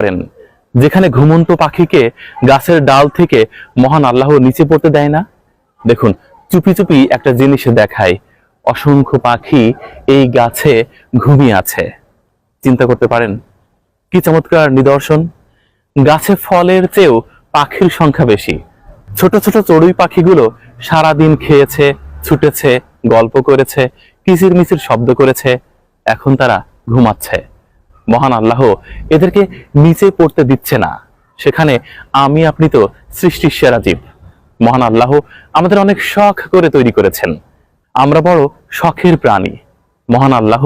করেন, যেখানে ঘুমন্ত পাখিকে গাছের ডাল থেকে মহান আল্লাহ নিচে পড়তে দেয় না। দেখুন, চুপি চুপি একটা জিনিস দেখায়, অসংখ্য পাখি এই গাছে ঘুমিয়ে আছে। চিন্তা করতে পারেন কি চমৎকার নিদর্শন। গাছে ফলের চেয়েও পাখির সংখ্যা বেশি। ছোট ছোট চড়ুই পাখিগুলো সারাদিন খেয়েছে, ছুটেছে, গল্প করেছে, কিচিরমিচির শব্দ করেছে, এখন তারা ঘুমাচ্ছে। মহান আল্লাহ এদেরকে নিচে পড়তে দিচ্ছে না। সেখানে আমি আপনি তো সৃষ্টির সেরা জীব। মহান আল্লাহ আমাদের অনেক শখ করে তৈরি করেছেন, আমরা বড় শখের প্রাণী। মহান আল্লাহ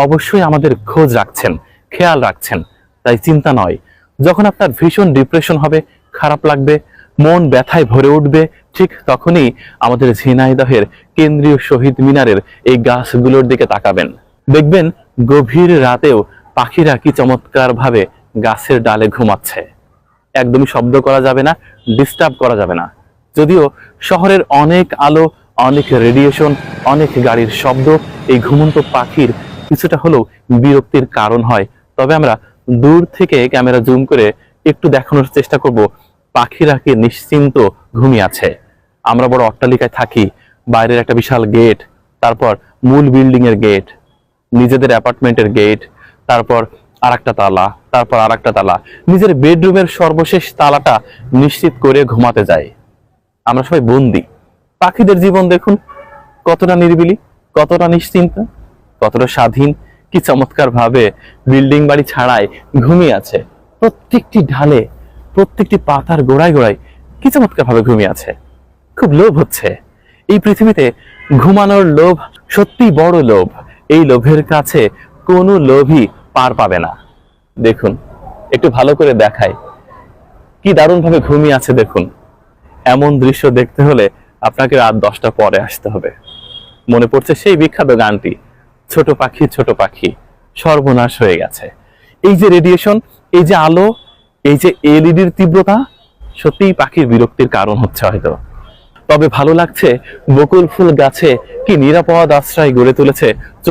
অবশ্যই আমাদের খোঁজ রাখছেন, খেয়াল রাখছেন। তাই চিন্তা নয়, যখন আপনার ভীষণ ডিপ্রেশন হবে, খারাপ লাগবে, মন ব্যথায় ভরে উঠবে, ঠিক তখনই আমাদের ঝিনাইদহের কেন্দ্রীয় শহীদ মিনারের এই গাছগুলোর দিকে তাকাবেন। দেখবেন গভীর রাতেও পাখিরা কি চমৎকার ভাবে গাছের ডালে ঘুমাচ্ছে। একদমই শব্দ করা যাবে না, ডিস্টার্ব করা যাবে না। যদিও শহরের অনেক আলো, অনেক রেডিয়েশন, অনেক গাড়ির শব্দ এই ঘুমন্ত পাখির কিছুটা হলেও বিরক্তির কারণ হয়, তবে আমরা দূর থেকে ক্যামেরা জুম করে একটু দেখানোর চেষ্টা করব পাখিরা কি নিশ্চিন্ত ঘুমিয়ে আছে। আমরা বড় অট্টালিকায় থাকি, বাইরের একটা বিশাল গেট, তারপর মূল বিল্ডিং এর গেট, নিজেদের অ্যাপার্টমেন্টের গেট, তারপর আরেকটা তালা, তারপর আরেকটা তালা, নিজের বেডরুমের সর্বশেষ তালাটা নিশ্চিত করে ঘুমাতে যাই। আমরা সবাই বন্দি। পাখিদের জীবন দেখুন, কতটা নিরিবিলি, কতটা নিশ্চিন্ত, কতটা স্বাধীন, কি চমৎকার ভাবে বিল্ডিং বাড়ি ছাড়াই ঘুমিয়ে আছে। প্রত্যেকটি ঢালে, প্রত্যেকটি পাতার গোড়ায় গোড়ায় কি চমৎকার ভাবে ঘুমিয়ে আছে। খুব লোভ হচ্ছে এই পৃথিবীতে। ঘুমানোর লোভ সত্যি বড় লোভ। এই লোভের কাছে কোনো লোভই পার পাবে না। দেখুন, একটু ভালো করে দেখায় কি দারুণ ভাবে ঘুমিয়ে আছে। দেখুন, এমন দৃশ্য দেখতে হলে আপনাকে রাত 10টা পরে আসতে হবে। মনে পড়ছে সেই বিখ্যাত গানটি, ছোট পাখি ছোট পাখি সর্বনাশ হয়ে গেছে। এই যে রেডিয়েশন, এই যে আলো, এই যে এলইডির তীব্রতা, সত্যিই পাখির বিরক্তির কারণ হচ্ছে হয়তো। তবে ভালো লাগছে বকুল ফুল গাছে কি নিরাপদ আশ্রয় গড়ে তুলেছে